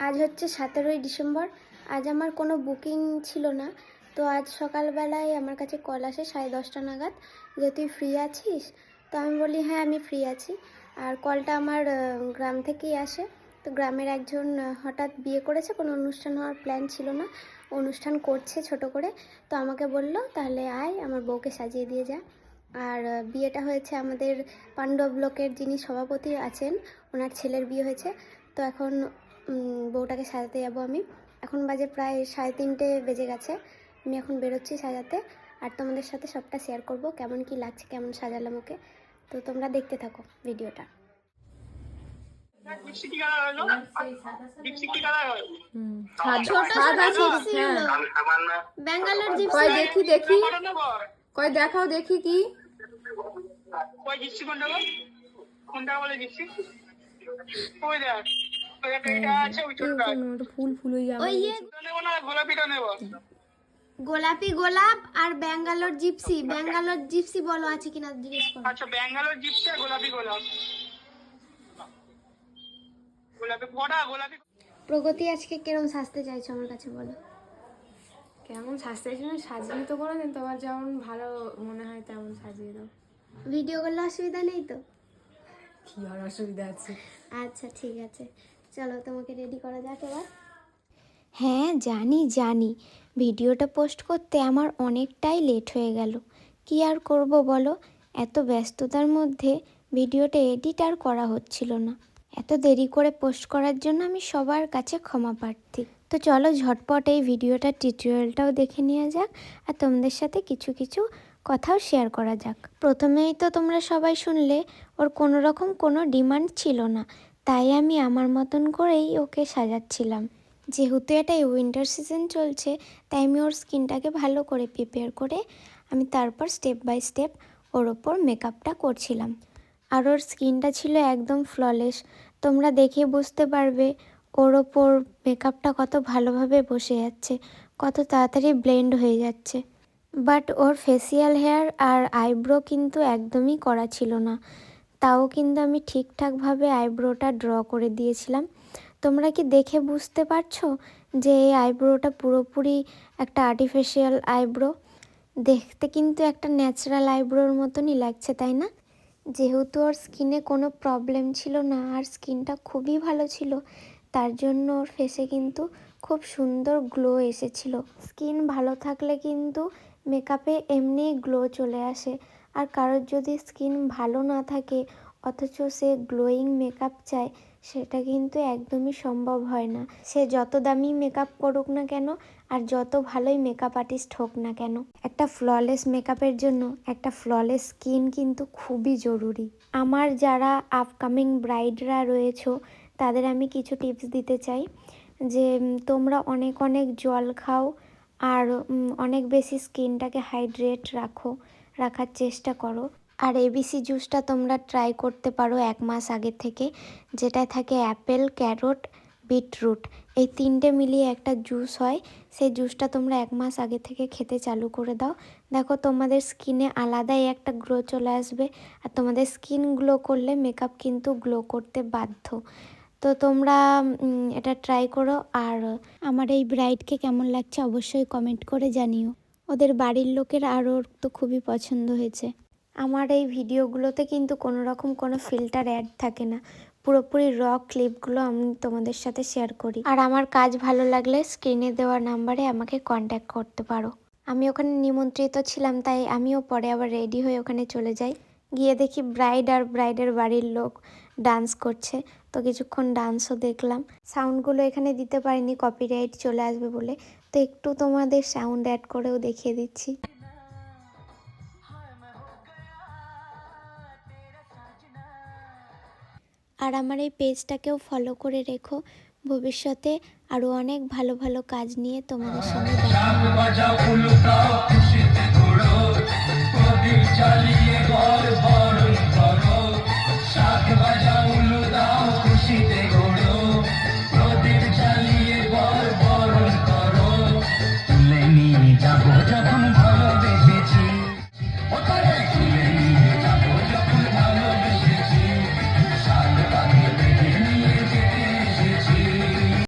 আজ হচ্ছে 17ই ডিসেম্বর। আজ আমার কোনো বুকিং ছিল না, তো আজ সকালবেলায় আমার কাছে কল আসে 10:30 নাগাদ যে তুই ফ্রি আছিস। তো আমি বলি হ্যাঁ আমি ফ্রি আছি। আর কলটা আমার গ্রাম থেকেই আসে। তো গ্রামের একজন হঠাৎ বিয়ে করেছে, কোনো অনুষ্ঠান হওয়ার প্ল্যান ছিল না, অনুষ্ঠান করছে ছোট করে। তো আমাকে বলল তাহলে আয় আমার বউকে সাজিয়ে দিয়ে যা। আর বিয়েটা হয়েছে আমাদের পাণ্ডব ব্লকের যিনি সভাপতি আছেন ওনার ছেলের বিয়ে হয়েছে। তো এখন বউটাকে সাজাতে যাবো আমি। এখন বাজে প্রায় 3:30 বেজে গেছে। আমি এখন বেরোচ্ছি সাজাতে, আর তোমাদের সাথে সবটা শেয়ার করব কেমন কি লাগছে, কেমন সাজালাম ওকে। তো তোমরা দেখতে থাকো ভিডিওটা। ব্যাঙ্গালোর জিপসি দেখি দেখি কই দেখাও দেখি কি কই জিপসি কোনটা বলে জিপসি কই দেখ এটা আছে ওই ছোটটা ফুল ফুল হয়ে যাবে। ওই নেব না গোলাপিটা নেব। গোলাপি গোলাপ আর ব্যাঙ্গালোর জিপসি। ব্যাঙ্গালোর জিপসি বলো আছে কিনা জিজ্ঞেস করো। আচ্ছা ব্যাঙ্গালোর জিপসি আর গোলাপি গোলাপ গোলাপি বড়া গোলাপি। প্রগতি আজকে কিরম সাজতে চাইছো আমার কাছে বলো। কেমন সাজতে সাজিয়ে তো করে দিন, তোমার যেমন ভালো মনে হয় তেমন সাজিয়ে দাও। ভিডিও করলে অসুবিধা নেই তো? কি আর অসুবিধা আছে? আচ্ছা ঠিক আছে, চলো তোমাকে রেডি করা যাক এবার। হ্যাঁ জানি ভিডিওটা পোস্ট করতে আমার অনেকটাই লেট হয়ে গেল। কি আর করব বলো, এত ব্যস্ততার মধ্যে ভিডিওটা এডিট আর করা হচ্ছিল না। এত দেরি করে পোস্ট করার জন্য আমি সবার কাছে ক্ষমা প্রার্থী। তো চলো ঝটপট এই ভিডিওটার টিউটোরিয়ালটাও দেখে নেওয়া যাক, আর তোমাদের সাথে কিছু কথাও শেয়ার করা যাক। প্রথমেই তো তোমরা সবাই শুনলে ওর কোনো রকম কোনো ডিমান্ড ছিল না, তাই আমি আমার মতন করেই ওকে সাজাচ্ছিলাম। যেহেতু এটা উইন্টার সিজন চলছে, তাই আমি ওর স্কিনটাকে ভালো করে প্রিপেয়ার করে আমি তারপর স্টেপ বাই স্টেপ ওর ওপর মেকআপটা করছিলাম। আর ওর স্কিনটা ছিল একদম ফ্ললেস, তোমরা দেখে বুঝতে পারবে ওর ওপর মেকআপটা কত ভালোভাবে বসে যাচ্ছে, কত তাড়াতাড়ি ব্লেন্ড হয়ে যাচ্ছে। বাট ওর ফেসিয়াল হেয়ার আর আইব্রো কিন্তু একদমই করা ছিল না, তাও কিন্তু আমি ঠিকঠাকভাবে আইব্রোটা ড্র করে দিয়েছিলাম। তোমরা কি দেখে বুঝতে পারছো যে এই আইব্রোটা পুরোপুরি একটা আর্টিফিশিয়াল আইব্রো? দেখতে কিন্তু একটা ন্যাচারাল আইব্রোর মতনই লাগছে, তাই না? যেহেতু ওর স্কিনে কোনো প্রবলেম ছিল না আর স্কিনটা খুবই ভালো ছিল, তার জন্য ওর ফেসে কিন্তু খুব সুন্দর গ্লো এসেছিল। স্কিন ভালো থাকলে কিন্তু মেকআপে এমনি গ্লো চলে আসে, আর কারোর যদি স্কিন ভালো না থাকে অথচ সে গ্লোয়িং মেকআপ চায়, সেটা কিন্তু একদমই সম্ভব হয় না। সে যত দামি মেকআপ করুক না কেন আর যত ভালোই মেকআপ আর্টিস্ট হোক না কেন, একটা ফ্ললেস মেকআপের জন্য একটা ফ্ললেস স্কিন কিন্তু খুবই জরুরি। আমার যারা আপকামিং ব্রাইডরা রয়েছো তাদের আমি কিছু টিপস দিতে চাই, যে তোমরা অনেক জল খাও আর অনেক বেশি স্কিনটাকে হাইড্রেট রাখার চেষ্টা করো। আর এবিসি জুসটা তোমরা ট্রাই করতে পারো 1 মাস আগে থেকে, যেটায় থাকে অ্যাপেল, ক্যারট, বিটরুট, এই 3টে মিলিয়ে একটা জুস হয়। সেই জুসটা তোমরা 1 মাস আগে থেকে খেতে চালু করে দাও, দেখো তোমাদের স্কিনে আলাদাই একটা গ্লো চলে আসবে। আর তোমাদের স্কিন গ্লো করলে মেকআপ কিন্তু গ্লো করতে বাধ্য। তো তোমরা এটা ট্রাই করো। আর আমার এই ব্রাইডকে কেমন লাগছে অবশ্যই কমেন্ট করে জানিও। ওদের বাড়ির লোকের আর ওর তো খুবই পছন্দ হয়েছে। আমার এই ভিডিওগুলোতে কিন্তু কোনো রকম কোনো ফিল্টার অ্যাড থাকে না, পুরোপুরি র ক্লিপগুলো আমি তোমাদের সাথে শেয়ার করি। আর আমার কাজ ভালো লাগলে স্ক্রিনে দেওয়া নাম্বারে আমাকে কন্ট্যাক্ট করতে পারো। আমি ওখানে নিমন্ত্রিত ছিলাম, তাই আমিও পরে আবার রেডি হয়ে ওখানে চলে যাই। গিয়ে দেখি ব্রাইড আর ব্রাইডের বাড়ির লোক ডান্স করছে, তো কিছুক্ষণ ডান্সও দেখলাম। সাউন্ডগুলো এখানে দিতে পারিনি, কপিরাইট চলে আসবে বলে, তো একটু তোমাদের সাউন্ড অ্যাড করেও দেখিয়ে দিচ্ছি। আর আমার এই পেজটাকেও ফলো করে রেখো, ভবিষ্যতে আরও অনেক ভালো কাজ নিয়ে তোমাদের সঙ্গে দেখা হবে।